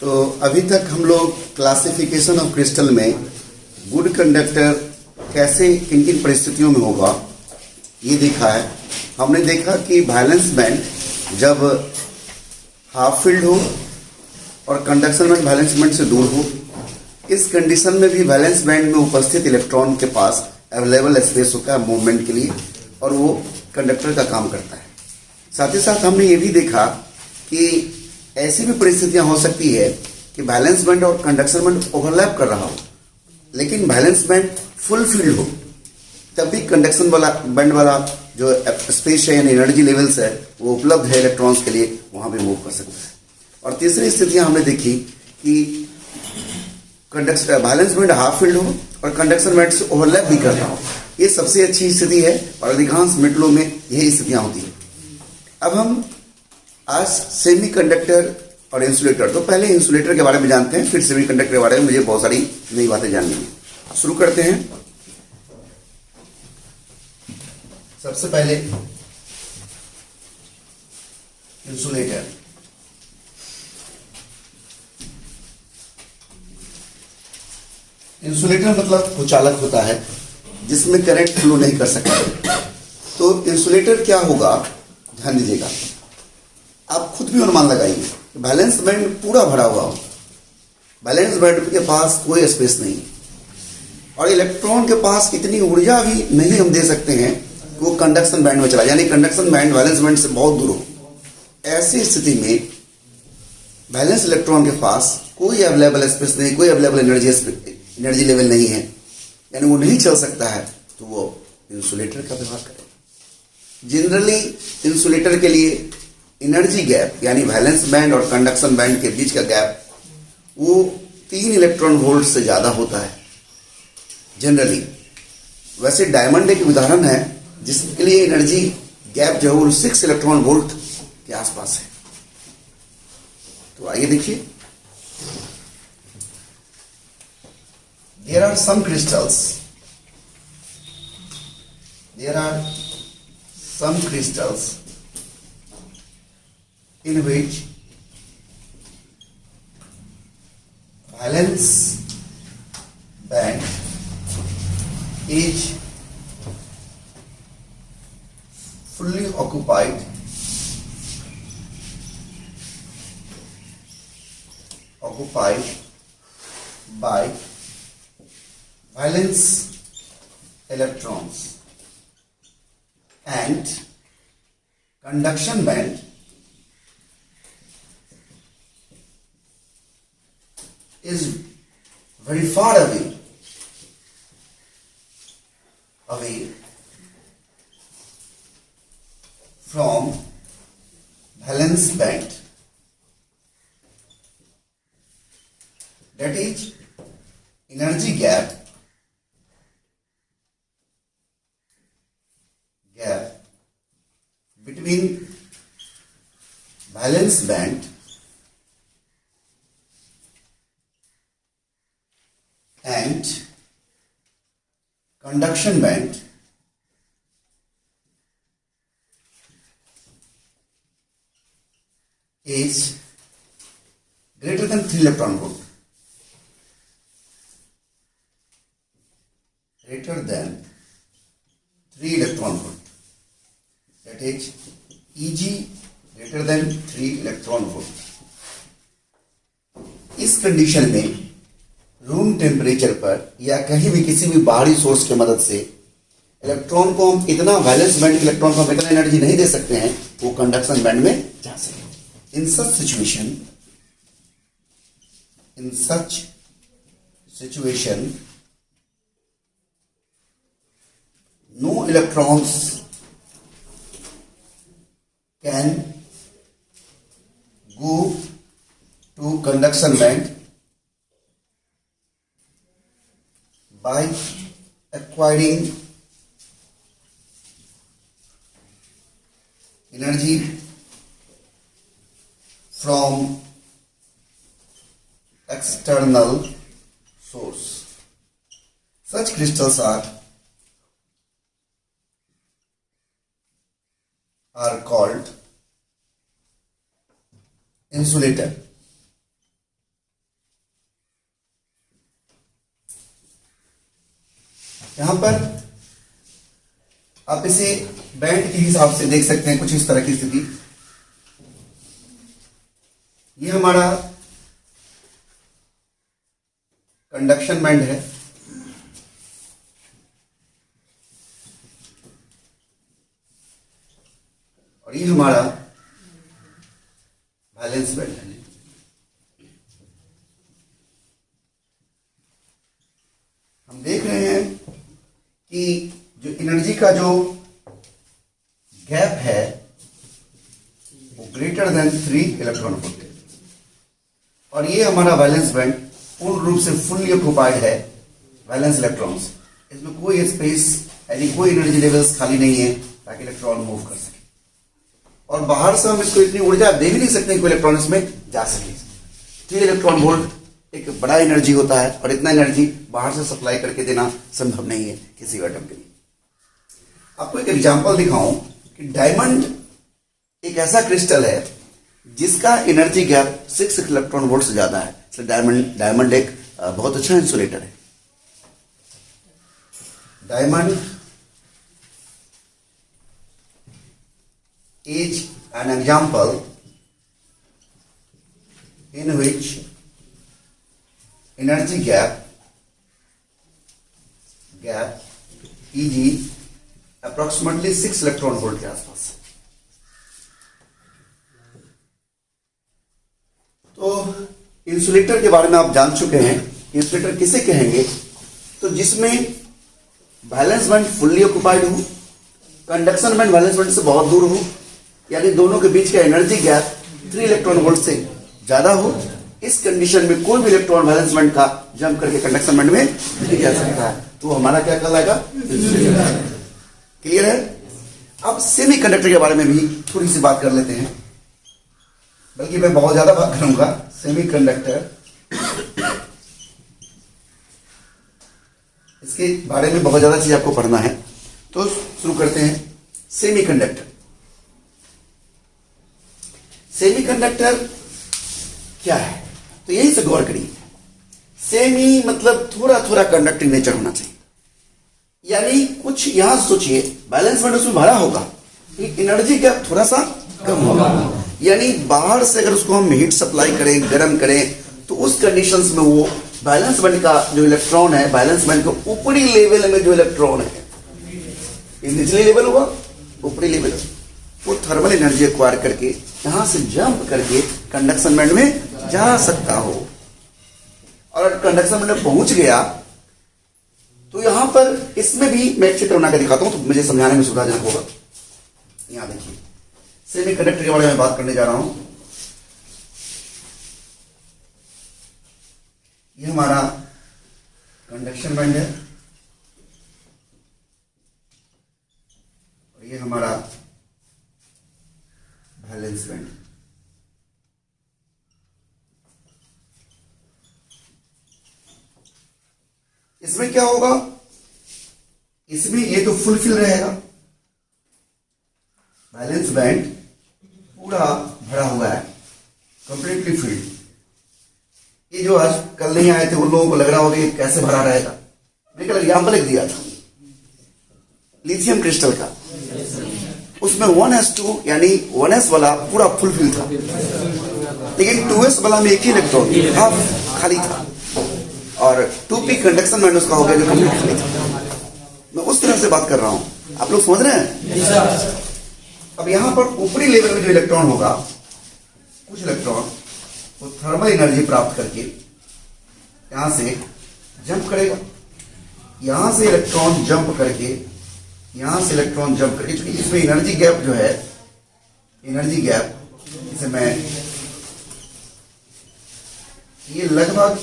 तो अभी तक हम लोग क्लासिफिकेशन ऑफ क्रिस्टल में गुड कंडक्टर कैसे किन किन परिस्थितियों में होगा ये देखा है। हमने देखा कि वैलेंस बैंड जब हाफ फिल्ड हो और कंडक्शन बैंड वैलेंस बैंड से दूर हो, इस कंडीशन में भी वैलेंस बैंड में उपस्थित इलेक्ट्रॉन के पास अवेलेबल स्पेस होता है मूवमेंट के लिए और वो कंडक्टर का काम करता है। साथ ही साथ हमने ये भी देखा कि ऐसी भी परिस्थितियां हो सकती है कि वैलेंस बैंड और कंडक्शन बैंड ओवरलैप कर रहा हो, लेकिन वैलेंस बैंड फुल फिल्ड हो, तब भी कंडक्शन वाला बैंड वाला जो स्पेस है यानी एनर्जी लेवल्स है वो उपलब्ध है इलेक्ट्रॉन्स के लिए, वहां भी मूव कर सकता है। और तीसरी स्थितियां हमने देखी कि वैलेंस बैंड हाफ फील्ड हो और कंडक्शन बैंड से ओवरलैप भी कर रहा हो। ये सबसे अच्छी स्थिति है और अधिकांश मेटलों में यही स्थितियां होती है। अब हम आज सेमीकंडक्टर और इंसुलेटर, तो पहले इंसुलेटर के बारे में जानते हैं, फिर सेमीकंडक्टर के बारे में मुझे बहुत सारी नई बातें जाननी है। शुरू करते हैं। सबसे पहले इंसुलेटर। इंसुलेटर मतलब कुचालक होता है जिसमें करंट फ्लो नहीं कर सकता। तो इंसुलेटर क्या होगा, ध्यान दीजिएगा, आप खुद भी अनुमान लगाइए। वैलेंस बैंड पूरा भरा हुआ हो, वैलेंस बैंड के पास कोई स्पेस नहीं और इलेक्ट्रॉन के पास इतनी ऊर्जा भी नहीं हम दे सकते हैं कि वो कंडक्शन बैंड में चला, यानी कंडक्शन बैंड वैलेंस बैंड से बहुत दूर हो। ऐसी स्थिति में वैलेंस इलेक्ट्रॉन के पास कोई अवेलेबल स्पेस नहीं, कोई अवेलेबल एनर्जी लेवल नहीं है, यानी वो नहीं चल सकता है, तो वो इंसुलेटर का व्यवहार करें। जनरली इंसुलेटर के लिए एनर्जी गैप यानी वैलेंस बैंड और कंडक्शन बैंड के बीच का गैप वो 3 इलेक्ट्रॉन वोल्ट से ज्यादा होता है जनरली। वैसे डायमंड एक उदाहरण है जिसके लिए एनर्जी गैप जो है वो 6 इलेक्ट्रॉन वोल्ट के आसपास है। तो आइए देखिए, there are some crystals in which valence band is fully occupied by valence electrons and conduction band is very far away from valence band, that is energy gap between valence band and conduction band is greater than 3 electron volt. Greater than 3 electron volt. That is Eg greater than 3 electron volt. इस condition में room temperature पर या कहीं भी किसी भी बाहरी source की मदद से इलेक्ट्रॉन को हम इतना वैलेंस बैंड के इलेक्ट्रॉन को हम इतना एनर्जी नहीं दे सकते हैं वो कंडक्शन बैंड में जा सके। In such situation, no electrons can go to conduction band by acquiring energy from external source. Such crystals are called insulator. यहां पर आप इसे बैंड के हिसाब से देख सकते हैं, कुछ इस तरह की स्थिति। ये हमारा कंडक्शन बैंड है, और ये हमारा वैलेंस बैंड है। हम देख रहे हैं कि जो एनर्जी का जो गैप है वो ग्रेटर देन 3 इलेक्ट्रॉन वोल्ट है, और ये हमारा वैलेंस बैंड पूर्ण रूप से फुल्ली ऑक्युपाइड है वैलेंस इलेक्ट्रॉन्स। इसमें कोई स्पेस यानी कोई एनर्जी लेवल्स खाली नहीं है ताकि इलेक्ट्रॉन मूव कर सके, और बाहर से हम इसको इतनी ऊर्जा दे भी नहीं सकते कि इलेक्ट्रॉन इसमें जा सके। 3 इलेक्ट्रॉन वोल्ट एक बड़ा एनर्जी होता है, और इतना एनर्जी बाहर से सप्लाई करके देना संभव नहीं है किसी एटम के लिए। आपको एक एग्जांपल दिखाऊं कि डायमंड एक ऐसा क्रिस्टल है जिसका एनर्जी गैप 6 इलेक्ट्रॉन वोल्ट से ज्यादा है, इसलिए डायमंड एक बहुत अच्छा इंसुलेटर है। Diamond is an example in which energy gap is approximately 6 electron volt के आसपास। तो इंसुलेटर के बारे में आप जान चुके हैं। इंसुलेटर किसे कहेंगे? तो जिसमें वैलेंस बैंड फुल्ली ऑक्युपाइड हो, कंडक्शन बैंड वैलेंस बैंड से बहुत दूर हो, यानी दोनों के बीच का एनर्जी गैप 3 इलेक्ट्रॉन वोल्ट से ज्यादा हो। इस कंडीशन में कोई भी इलेक्ट्रॉन वैलेंस बैंड का जंप करके कंडक्शन बैंड में नहीं जा सकता है, तो हमारा क्या कहलाएगा? क्लियर है? अब सेमीकंडक्टर के बारे में भी थोड़ी सी बात कर लेते हैं, बल्कि मैं बहुत ज्यादा बात करूंगा सेमीकंडक्टर। इसके बारे में बहुत ज्यादा चीज आपको पढ़ना है, तो शुरू करते हैं। सेमीकंडक्टर क्या है? तो यही से गौर करिए। सेमी मतलब थोड़ा थोड़ा कंडक्टिंग नेचर होना चाहिए, यानी कुछ यहां सोचिए बैलेंस बैंड उसमें भरा होगा, एनर्जी गैप थोड़ा सा कम होगा, यानी बाहर से अगर उसको हम हीट सप्लाई करें, गर्म करें, तो उस कंडीशंस में वो बैलेंस बैंड का जो इलेक्ट्रॉन है, बैलेंस बैंड के ऊपरी लेवल में जो इलेक्ट्रॉन है, निचले लेवल हुआ ऊपरी लेवल, वो थर्मल एनर्जी एक्वायर करके यहां से जंप करके कंडक्शन बैंड में जा सकता हो। और कंडक्शन बैंड में पहुंच गया तो यहां पर इसमें भी मैं एक चित्र बना के दिखाता हूं तो मुझे समझाने में सुविधाजनक होगा। यहां देखिए, सेमीकंडक्टर के बारे में बात करने जा रहा हूं। ये हमारा कंडक्शन बैंड है, और ये हमारा वैलेंस बैंड। इसमें क्या होगा? इसमें ये तो फुलफिल रहेगा, वैलेंस बैंड पूरा भरा हुआ है, कंप्लीटली फिल्ड। ये जो आज कल नहीं आए थे उन लोगों को लग रहा होगा ये कैसे भरा रहेगा। मैं कल एग्जाम्पल एक दिया था लिथियम क्रिस्टल का, उसमें 1s2 यानी 1s वाला पूरा फुलफिल था, लेकिन 2s वाला में एक ही इलेक्ट्रॉन हाफ खाली था, और 2p कंडक्शन बैंड उसका हो गया जो कंप्लीट खाली था। मैं उस तरह से बात कर रहा हूं, आप लोग समझ रहे हैं? अब यहां पर ऊपरी लेवल में जो इलेक्ट्रॉन होगा, कुछ इलेक्ट्रॉन वो थर्मल एनर्जी प्राप्त करके यहां से जंप करेगा, यहां से इलेक्ट्रॉन जंप करके, यहां से इलेक्ट्रॉन जंप करके, क्योंकि इसमें एनर्जी गैप जो है, एनर्जी गैप इसे मैं ये लगभग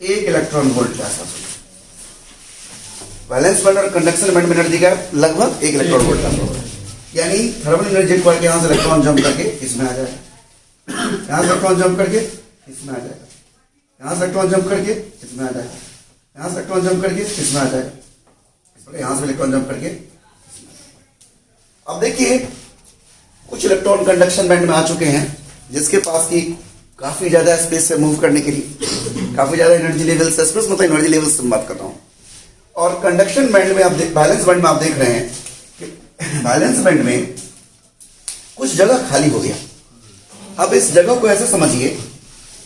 1 इलेक्ट्रॉन वोल्ट के आसपास होगा। वैलेंस बैंड और कंडक्शन बैंड में एनर्जी गैप लगभग 1 इलेक्ट्रॉन वोल्ट का होगा, यानी थर्मल एनर्जी एक्वायर के यहां से इलेक्ट्रॉन जंप करके इसमें आ जाएगा, यहां से इलेक्ट्रॉन जंप करके इसमें आ जाएगा, यहां से इलेक्ट्रॉन जंप करके इसमें आ जाएगा, यहां से इलेक्ट्रॉन जंप करके इसमें आ जाएगा, यहां से इलेक्ट्रॉन जंप करके। अब देखिए, कुछ इलेक्ट्रॉन कंडक्शन बैंड में आ चुके हैं जिसके पास की काफी ज्यादा स्पेस है मूव करने के लिए, काफी ज्यादा एनर्जी लेवल से, स्पेस मतलब एनर्जी लेवल से बात कर रहा हूं, और कंडक्शन बैंड में बैलेंस बैंड में आप देख रहे हैं कि बैलेंस बैंड में कुछ जगह खाली हो गया। अब इस जगह को ऐसे समझिए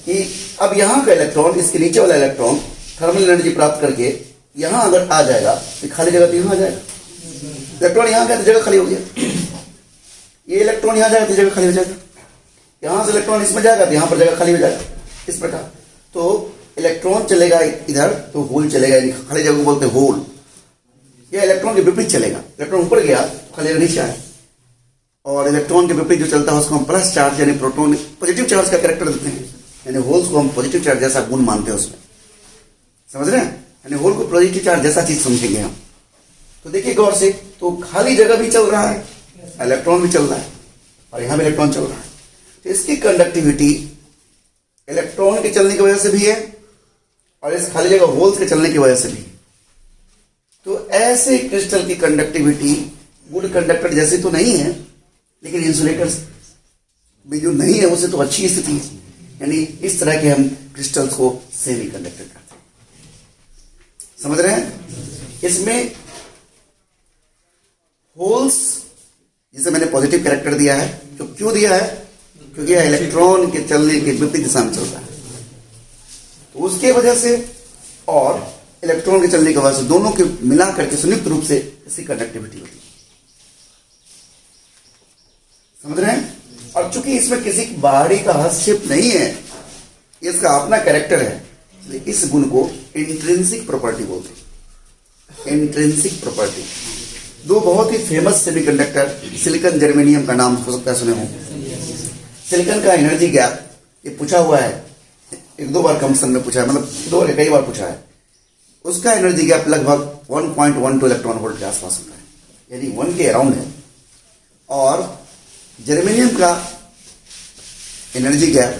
कि अब यहाँ का इलेक्ट्रॉन, इसके नीचे वाला इलेक्ट्रॉन थर्मल एनर्जी प्राप्त करके यहाँ अगर आ जाएगा तो खाली जगह तो यहाँ आ जाएगा। इलेक्ट्रॉन यहाँ गया तो जगह खाली हो गया, ये इलेक्ट्रॉन यहाँ जाएगा तो जगह खाली हो जाएगा, यहाँ से इलेक्ट्रॉन इसमें जाएगा तो यहाँ पर जगह खाली हो जाएगा। इस प्रकार तो इलेक्ट्रॉन चलेगा इधर तो होल चलेगा, खाली जगह को बोलते हैं होल। यह इलेक्ट्रॉन के विपरीत चलेगा, इलेक्ट्रॉन ऊपर गया तो खाली जगह नीचे आए, और इलेक्ट्रॉन के विपरीत जो चलता है उसको हम प्लस चार्ज यानी प्रोटॉन पॉजिटिव चार्ज का कैरेक्टर देते हैं, यानी होल्स को हम पॉजिटिव चार्ज जैसा गुण मानते हैं उसमें, समझ रहे हैं, यानी होल को पॉजिटिव चार्ज जैसा चीज समझेंगे हम। तो देखिए गौर से, तो खाली जगह भी चल रहा है, इलेक्ट्रॉन भी चल रहा है, और यहां भी इलेक्ट्रॉन चल रहा है, तो इसकी कंडक्टिविटी इलेक्ट्रॉन के चलने की वजह से भी है और इस खाली जगह होल्स के चलने की वजह से भी। तो ऐसे क्रिस्टल की कंडक्टिविटी गुड कंडक्टर जैसी तो नहीं है, लेकिन इंसुलेटर्स भी जो नहीं है उसे तो अच्छी स्थिति है, यानी इस तरह के हम क्रिस्टल्स को सेमी कंडक्टर करते हैं, समझ रहे हैं। इसमें होल्स जिसे मैंने पॉजिटिव कैरेक्टर दिया है, तो क्यों दिया है, क्योंकि यह इलेक्ट्रॉन के चलने के विपरीत दिशा में चलता है, तो उसके वजह से और इलेक्ट्रॉन के चलने की वजह से दोनों के मिला करके संयुक्त रूप से इसकी कंडक्टिविटी होती है, समझ रहे हैं। और चूंकि इसमें किसी बाहरी का हस्तक्षेप नहीं है, इसका अपना कैरेक्टर है, इसलिए इस गुण को इंट्रिंसिक प्रॉपर्टी बोलते हैं। इंट्रिंसिक प्रॉपर्टी, दो बहुत ही फेमस सेमीकंडक्टर सिलिकॉन जर्मेनियम का नाम हो सकता है सुने हो। सिलिकॉन का एनर्जी गैप ये पूछा हुआ है, एक दो बार कंपटीशन में पूछा है, मतलब दो बार कई बार पूछा है। उसका एनर्जी गैप लगभग 1.12 इलेक्ट्रॉन वोल्ट के आसपास होता है, यानी 1 के अराउंड है। और जर्मेनियम का एनर्जी गैप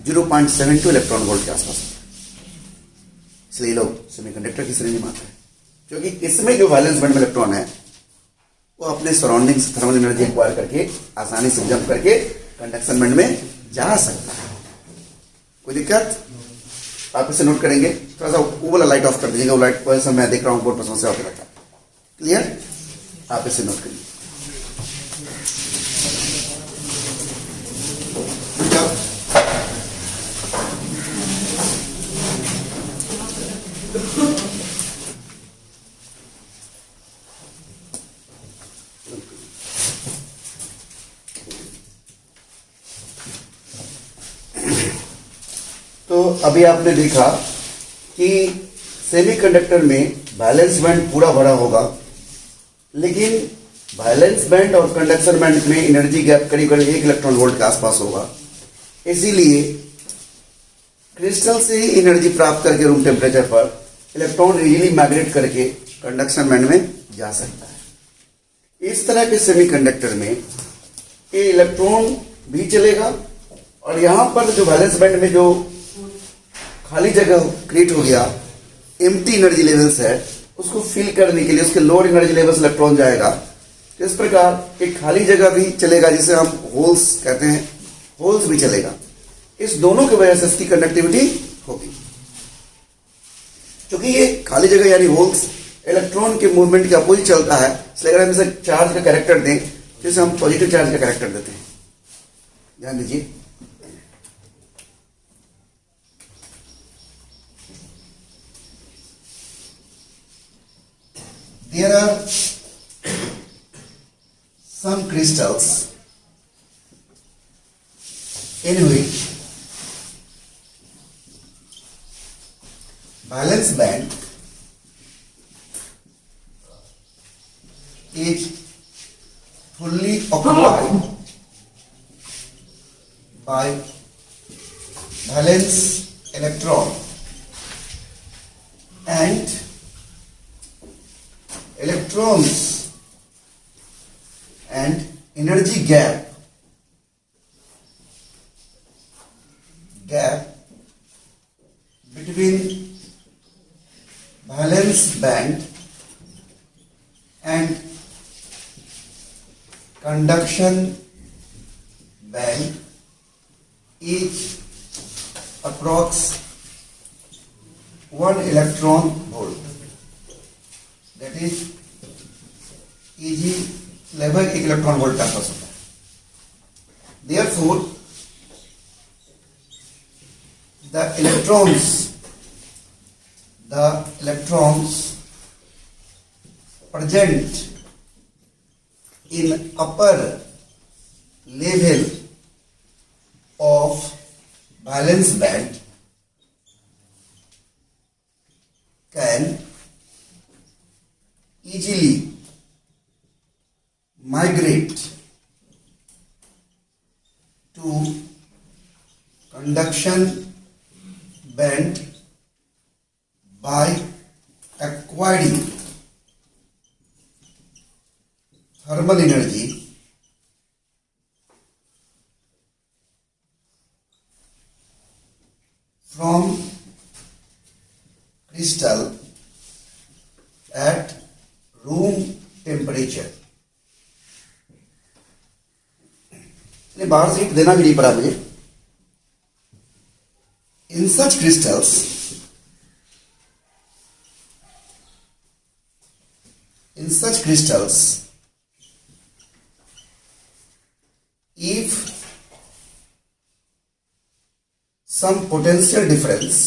0.72 इलेक्ट्रॉन वोल्ट के आसपास होता है, इसलिए लोग सेमीकंडक्टर की श्रेणी में आते हैं, क्योंकि इसमें जो वैलेंस बैंड में इलेक्ट्रॉन है वो अपने सराउंडिंग से थर्मल एनर्जी एक्वायर करके आसानी से जंप करके कंडक्शन बैंड में जा सकता है। कोई दिक्कत? आप इसे नोट करेंगे, थोड़ा सा वो वाला लाइट ऑफ कर दीजिएगा, वो लाइट वैसे मैं देख रहा हूँ बोर्ड पर समस्या होकर रखा है, क्लियर? आप इसे नोट करिए। तो अभी आपने देखा कि सेमीकंडक्टर में वैलेंस बैंड पूरा भरा होगा, लेकिन वैलेंस बैंड और कंडक्शन बैंड में एनर्जी गैप करीब करीब 1 इलेक्ट्रॉन वोल्ट के आसपास होगा। इसीलिए क्रिस्टल से ही एनर्जी प्राप्त करके रूम टेम्परेचर पर इलेक्ट्रॉन इजीली माइग्रेट करके कंडक्शन बैंड में जा सकता है। इस तरह के सेमीकंडक्टर में ये इलेक्ट्रॉन भी चलेगा, और यहां पर जो वैलेंस बैंड में जो खाली जगह क्रिएट हो गया, एम्प्टी एनर्जी लेवल्स है, उसको फिल करने के लिए उसके लोअर एनर्जी लेवल्स इलेक्ट्रॉन जाएगा। तो इस प्रकार एक खाली जगह भी चलेगा जिसे हम होल्स कहते हैं, होल्स भी चलेगा। इस दोनों की वजह से इसकी कंडक्टिविटी होगी। क्योंकि ये खाली जगह यानी होल्स इलेक्ट्रॉन के मूवमेंट के अपोजिट चलता है, इसलिए अगर हम इसे चार्ज का कैरेक्टर दें तो इसे हम पॉजिटिव चार्ज का कैरेक्टर देते हैं। ध्यान दीजिए, there are some crystals in which valence band is fully occupied by valence electron, and electrons and energy gap between valence band and conduction band is approx 1 electron volt. That is Eg लगभग 1 electron volt का आसपास होता है. Therefore, the electrons present in upper level of valence band can easily migrate to conduction band by acquiring thermal energy from crystal at room temperature. बाहर से heat देना भी नहीं पड़ा मुझे. In such crystals, if some potential difference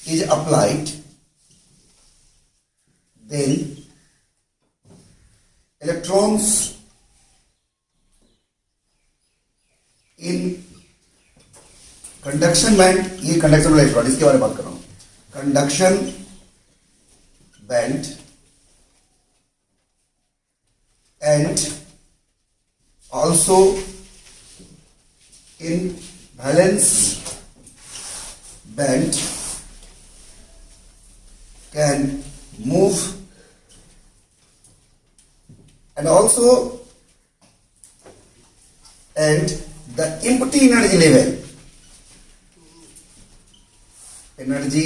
is applied, then electrons in conduction band, ये conduction electron, इसके बारे में बात कर रहा हूं. Conduction band and also in valence band can move and also and the empty energy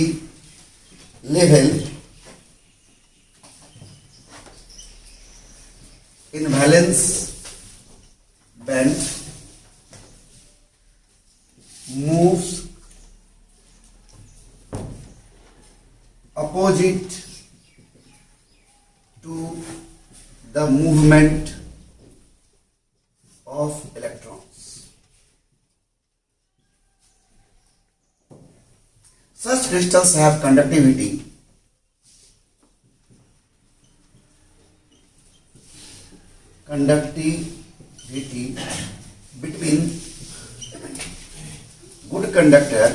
level in valence band moves opposite to the movement of electrons. Such crystals have conductivity between good conductor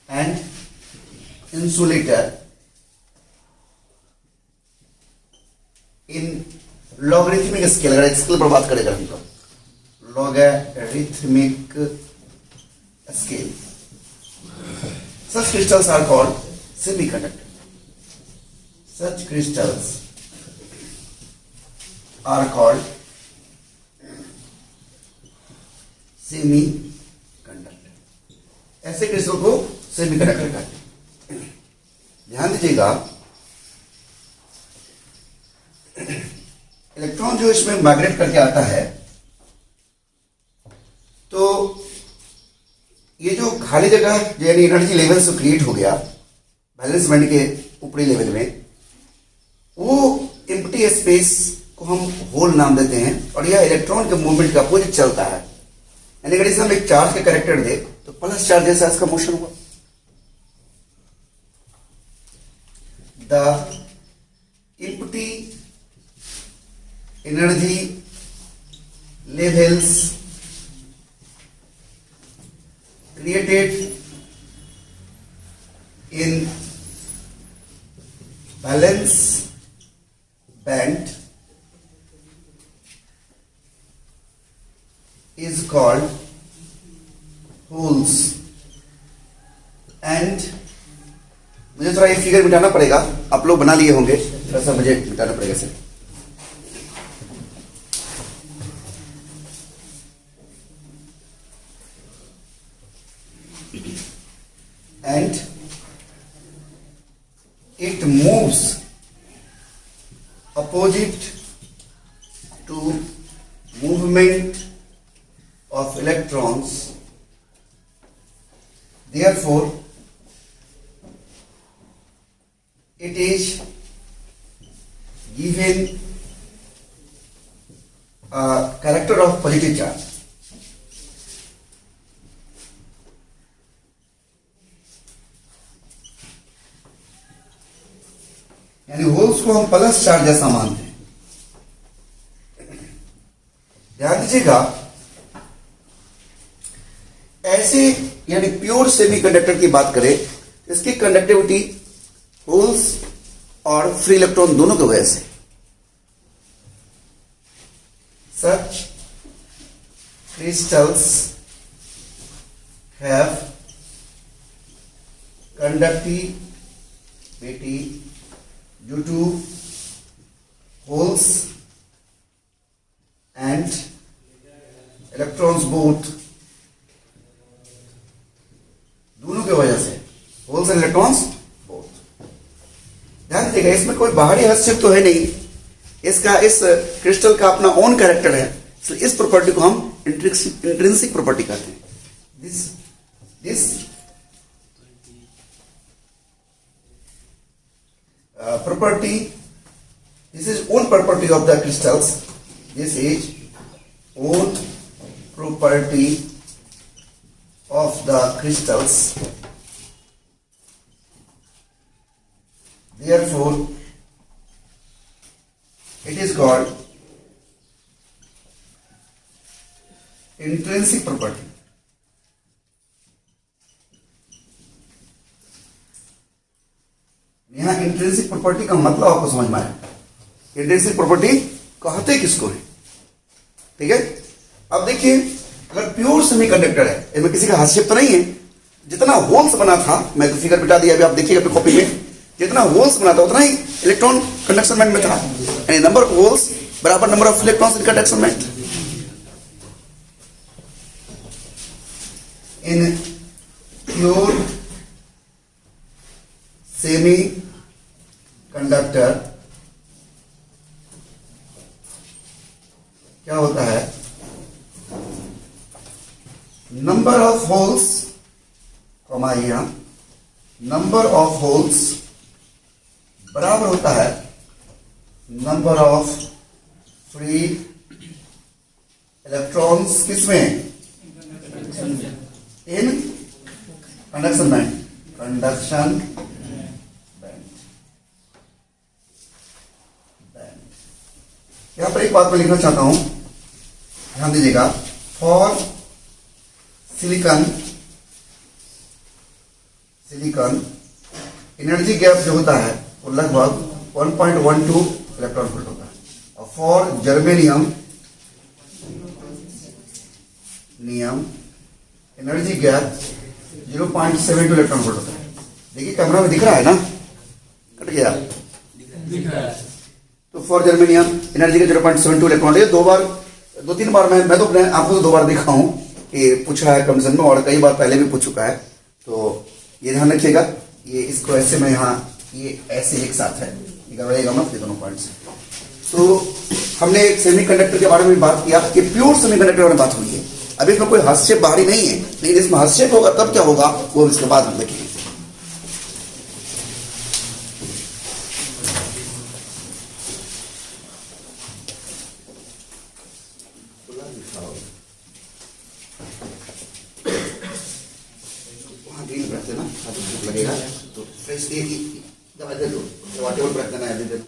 and insulator in logarithmic scale. अगर scale पर बात करेगा हम तो logarithmic scale. Such crystals are called semiconductor. Such crystals are called semiconductor. ऐसे crystal को semiconductor कहते हैं. ध्यान दीजिएगा, इलेक्ट्रॉन जो इसमें माइग्रेट करके आता है, तो ये जो खाली जगह यानी एनर्जी लेवल से क्रिएट हो गया वैलेंस बैंड के ऊपरी लेवल में, वो एम्प्टी स्पेस को हम होल नाम देते हैं. और यह इलेक्ट्रॉन के मूवमेंट का अपोजिट चलता है. यानी अगर इसे हम एक चार्ज के कैरेक्टर दे तो प्लस चार्ज जैसा इसका मोशन हुआ. The empty energy levels created in valence band is called holes. And मुझे थोड़ा ये फिगर मिटाना पड़ेगा, आप लोग बना लिए होंगे, थोड़ा सा मुझे मिटाना पड़ेगा sir. And it moves opposite to movement of electrons. Therefore, it is given a character of positive charge. यानी होल्स को हम प्लस चार्ज जैसा मानते हैं। ध्यान दीजिएगा, ऐसे यानी प्योर सेमीकंडक्टर की बात करें, इसकी कंडक्टिविटी होल्स और फ्री इलेक्ट्रॉन दोनों की वजह से, such crystals have conductivity due to holes and electrons both, दोनों की वजह से, होल्स एंड इलेक्ट्रॉन्स बोथ। ध्यान दीजिएगा, इसमें कोई बाहरी हस्तक्षेप तो है नहीं, इसका इस क्रिस्टल का अपना ओन कैरेक्टर है, इसलिए इस प्रॉपर्टी को हम इंट्रिंसिक प्रॉपर्टी कहते हैं। This property, this is own property of the crystals, this is own property of the crystals, therefore it is called intrinsic property। यहां इंट्रिंसिक प्रॉपर्टी का मतलब आपको समझ में आया, इंट्रिंसिक प्रॉपर्टी कहते किसको है, ठीक है। अब देखिए, अगर प्योर सेमीकंडक्टर है, इसमें किसी का हस्तक्षेप तो नहीं है, जितना होल्स बना था, मैं फिगर बिटा दिया, अभी आप देखिएगा अपनी कॉपी में, जितना होल्स बना था उतना ही इलेक्ट्रॉन कंडक्शन बैंड में था, यानी नंबर ऑफ होल्स बराबर number of electrons in conduction band. In pure semiconductor क्या होता है, नंबर ऑफ होल्स, कमाइया नंबर ऑफ होल्स बराबर होता है नंबर ऑफ फ्री इलेक्ट्रॉन्स, किसमें, इन कंडक्शन बैंड, कंडक्शन यहां पर एक बात मैं लिखना चाहता हूं, ध्यान दीजिएगा, फॉर सिलिकॉन एनर्जी गैप जो होता है वो लगभग 1.12 इलेक्ट्रॉन वोल्ट होता है, और for germanium energy gap 0.72 electron volt होता है। देखिए कैमरा में दिख रहा है ना, कट गया, दिख रहा है। तो फॉर जर्मेनियम एनर्जी के 0.72 इलेक्ट्रॉन, ये दो तीन बार मैं तो अपने आपको तो 2 बार देखा हूं कि पूछा है कंडीशन में, और कई बार पहले भी पूछ चुका है, तो ये ध्यान रखिएगा, ये इसको ऐसे में यहाँ ये ऐसे एक साथ है, गड़बड़ेगा मत ये दोनों पॉइंट्स। तो हमने सेमीकंडक्टर के बारे में बात किया कि प्योर सेमीकंडक्टर में बात हुई है, अभी इसमें कोई हस्तक्षेप बाहरी नहीं है, लेकिन इसमें हस्तक्षेप होगा तब क्या होगा वो इसके बाद हम देखेंगे। लगेगा तो फ्रेश दवा दे दो, दवा टेबल पर रख देना है।